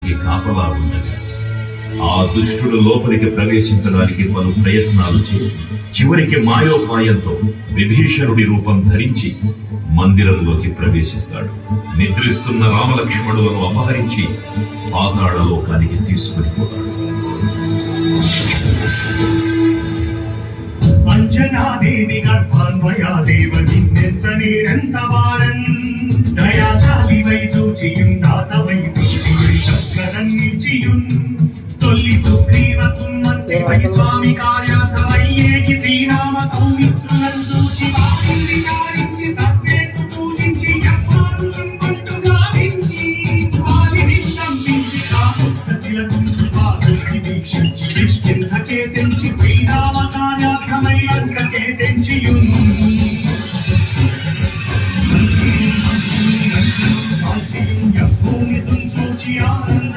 వారికి కాపలా ఉండగా ఆ దుష్టుడు లోపలికి ప్రవేశించడానికి పలు ప్రయత్నాలు చేసి చివరికి మాయోపాయంతో విభీషణుడి రూపం ధరించి మందిరంలోకి ప్రవేశిస్తాడు. నిద్రిస్తున్న రామలక్ష్మణులను అపహరించి పాతాళ లోకానికి తీసుకుని పోతాడు. అంజనాదేవి గర్భాన్వయాదేవ నిన్నెచ్చనేరంత వారన్ దయాశాలివై చూచియుండాతవై చూచియుండక్కరన్నిచ్చియున్ తొల్లి సుగ్రీవ సుమంత్రివై స్వామి కార్య